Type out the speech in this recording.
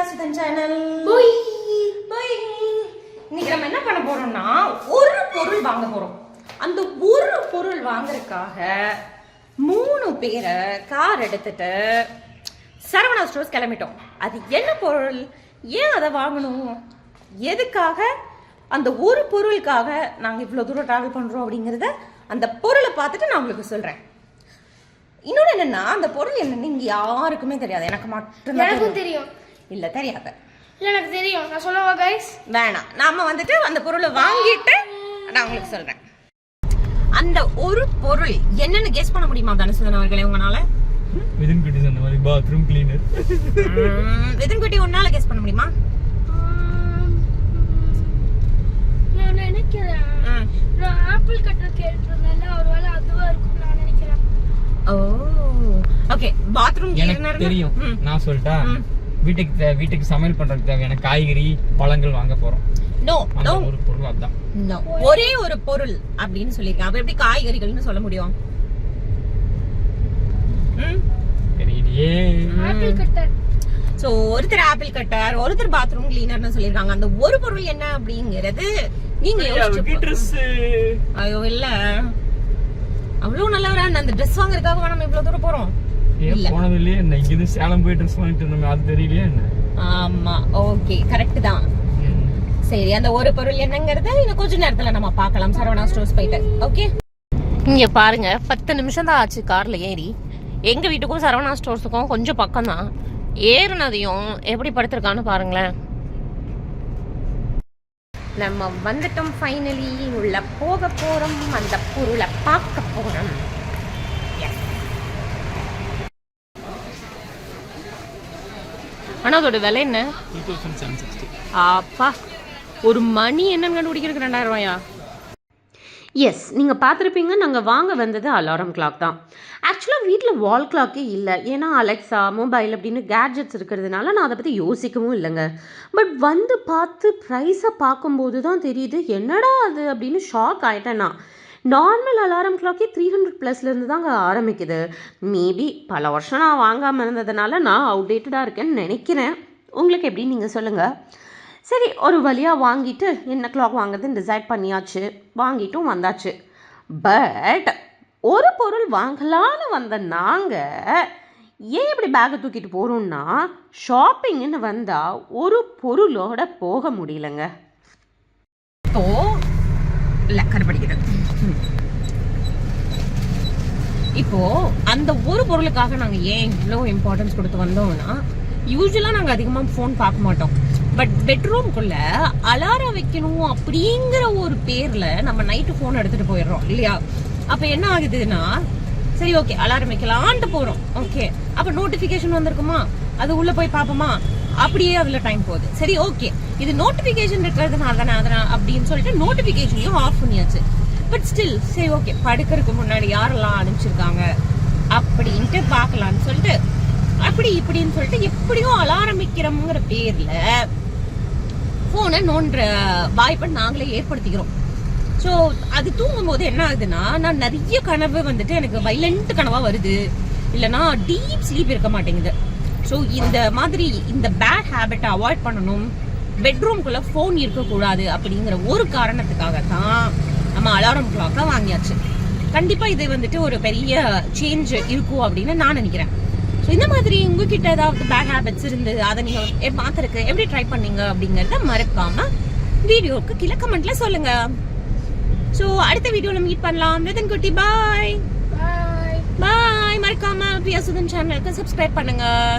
பிரியாசுதன் channel. இன்னைக்கு நம்ம என்ன பண்ண போறோம்னா ஒரு பொருள் வாங்க போறோம். அந்த ஒரு பொருள் வாங்குறதுக்காக 3 பேரை கார் எடுத்துட்டு சரவணா ஸ்டோர்ஸ் கிளம்பிட்டோம். அது என்ன பொருள், ஏன் அதை வாங்கணும், எதுக்காக, அந்த ஒரு பொருளுக்காக நாங்கள் இவ்வளோ தூரம் ட்ராவல் பண்ணுறோம் அப்படிங்கிறத அந்த பொருளை பார்த்துட்டு நான் உங்களுக்கு சொல்கிறேன். இன்னொன்று என்னென்னா, அந்த பொருள் என்னன்னு இங்கே யாருக்குமே தெரியாது, எனக்கு மட்டும் தெரியும். இல்லை தெரியாது, இல்லை எனக்கு தெரியும். நான் சொல்லவா கைஸ்? வேணாம், நாம வந்துட்டு அந்த பொருளை வாங்கிட்டு நான் உங்களுக்கு சொல்கிறேன். அந்த ஒரு பொருள் என்னன்னு கெஸ் பண்ண முடியுமா தனுசுதன் அவர்களே உங்களால? விதின் குட்டி சொன்ன மாதிரி பாத்ரூம் கிளீனர். விதின் குட்டி உன்னால கெஸ் பண்ண முடியுமா? நான் நினைக்கிறேன் நான் ஆப்பிள் கட்டர் கேட்டிருந்தேன்ல, ஒருவேளை அதுவா இருக்கும் நான் நினைக்கிறேன். ஓ ஓகே, பாத்ரூம் கிளீனர் தெரியும். நான் சொல்லிட்டா, வீட்டுக்கு சமையல் பண்றதுக்கு தேவையான காய்கறி பழங்கள் வாங்க போறோம். நோ நோ, ஒரு பொருள் அதான். நோ, ஒரே ஒரு பொருள் அப்படின்னு சொல்லிருக்கேன். அப்ப எப்படி காய்கறிகள்னு சொல்ல முடியும்? தெரியலையே. Apple cutter. சோ ஒருத்தர் ஆப்பிள் கட்டர், ஒருத்தர் பாத்ரூம் கிளீனர்னு சொல்லிருக்காங்க. அந்த ஒரு பொருள் என்ன அப்படிங்கிறது நீங்க யோசிச்சு. ஐயோ இல்ல, அவ்வளவு நல்லவரா அந்த ட்ரெஸ் வாங்குறதுக்காக நம்ம இவ்வளவு தூரம் போறோம்? போனது இல்லையே, இங்க இருந்து சேலம் போய் ட்ரெஸ் வாங்கிட்டு இருந்தோம், அது தெரியலையே என்ன? ஆமா, ஓகே, கரெக்ட் தான். சரி, அந்த ஒரு பொருள் என்னங்கறத இன்னும் கொஞ்ச நேரத்துல நம்ம பார்க்கலாம் சரவணா ஸ்டோர்ஸ் போயிட்டு. ஓகே, இங்க பாருங்க, 10 நிமிஷம் தான் ஆச்சு கார்ல ஏறி. எங்க வீட்டுக்கும் சரவணா ஸ்டோர்ஸுக்கும் கொஞ்சம் பக்கம் தான். ஏறினதையும் எப்படி படுத்திருக்கான்னு பாருங்களேன். நம்ம வந்துட்டோம், ஃபைனலி உள்ள போக போறோம், அந்த பொருளை பார்க்க போறோம். ஆனா அதோட விலை என்ன? 2760. அப்பா, ஒரு மணி என்னன்னு கண்டுபிடிக்கிறதுக்கு 2000 ரூபாயா? எஸ், நீங்கள் பார்த்துருப்பீங்க, நாங்கள் வாங்க வந்தது அலாரம் கிளாக் தான். ஆக்சுவலாக வீட்டில் வால் கிளாக்கே இல்லை, ஏன்னா அலெக்ஸா, மொபைல் அப்படின்னு கேட்ஜெட்ஸ் இருக்கிறதுனால நான் அதை பற்றி யோசிக்கவும் இல்லைங்க. பட் வந்து பார்த்து ப்ரைஸை பார்க்கும்போது தான் தெரியுது, என்னடா அது அப்படின்னு ஷாக் ஆகிட்டேன் நான். நார்மல் அலாரம் கிளாக்கே 300+ தாங்க ஆரம்பிக்குது. மேபி பல வருஷம் நான் வாங்காமல் இருந்ததுனால நான் அவுடேட்டடாக இருக்கேன்னு நினைக்கிறேன். உங்களுக்கு எப்படி, நீங்கள் சொல்லுங்கள். சரி, ஒரு வழியாக வாங்கிட்டு என்ன கிளாக் வாங்குறதுன்னு டிசைட் பண்ணியாச்சு, வாங்கிட்டும் வந்தாச்சு. பட் ஒரு பொருள் வாங்கலான்னு வந்த நாங்கள் ஏன் இப்படி பேக்கை தூக்கிட்டு போகிறோம்னா, ஷாப்பிங்னு வந்தால் ஒரு பொருளோட போக முடியலங்க. இல்லை கருப்படிக்கிறது. இப்போ அந்த ஒரு பொருளுக்காக நாங்கள் ஏன் இவ்வளோ இம்பார்ட்டன்ஸ் கொடுத்து வந்தோம்னா, யூஸ்வலாக நாங்கள் அதிகமாக ஃபோன் பார்க்க மாட்டோம். பட் பெட்ரூம்குள்ள அலாரம் வைக்கணும் அப்படிங்கிற ஒரு பேர்ல நம்ம நைட்டு ஃபோன் எடுத்துட்டு போயிடுறோம் இல்லையா? அப்ப என்ன ஆகுதுன்னா, சரி ஓகே அலாரம் வைக்கலான்ட்டு போறோம். ஓகே, அப்ப நோட்டிபிகேஷன் வந்திருக்குமா, அது உள்ள போய் பார்ப்போமா, அப்படியே அதுல டைம் போகுது. சரி ஓகே, இது நோட்டிபிகேஷன் இருக்கிறதுனால தானே அதனால் அப்படின்னு சொல்லிட்டு நோட்டிபிகேஷனையும் ஆஃப் பண்ணியாச்சு. பட் ஸ்டில் சரி ஓகே, படுக்கிறதுக்கு முன்னாடி யாரெல்லாம் அனுப்பிச்சிருக்காங்க அப்படின்ட்டு பார்க்கலான்னு சொல்லிட்டு அப்படி இப்படின்னு சொல்லிட்டு எப்படியும் அலாரம் வைக்கிறோம்ங்கிற பேர்ல போனை நோன்ற வாய்ப்பை நாங்களே ஏற்படுத்திக்கிறோம். ஸோ அது தூங்கும் போது என்ன ஆகுதுன்னா, நான் நிறைய கனவு வந்துட்டு எனக்கு வைலண்ட் கனவா வருது, இல்லைன்னா டீப் ஸ்லீப் இருக்க மாட்டேங்குது. ஸோ இந்த மாதிரி இந்த பேட் ஹேபிட்டை அவாய்ட் பண்ணணும், பெட்ரூம்குள்ள ஃபோன் இருக்கக்கூடாது அப்படிங்கிற ஒரு காரணத்துக்காக தான் நம்ம அலாரம் கிளாக்கை வாங்கியாச்சு. கண்டிப்பா இது வந்துட்டு ஒரு பெரிய சேஞ்ச் இருக்கும் அப்படின்னு நான் நினைக்கிறேன். ஸோ இந்த மாதிரி உங்ககிட்ட ஏதாவது பேட் ஹேபிட்ஸ் இருந்து அதை நீங்கள் பார்த்துருக்கு எப்படி ட்ரை பண்ணீங்க அப்படிங்கிறத மறக்காம வீடியோவுக்கு கீழே கமெண்ட்ல சொல்லுங்க. ஸோ அடுத்த வீடியோவில் மீட் பண்ணலாம். விதின் குட்டி பாய் பாய். மறக்காம பிரியாசுதன் சேனலுக்கு சப்ஸ்கிரைப் பண்ணுங்க.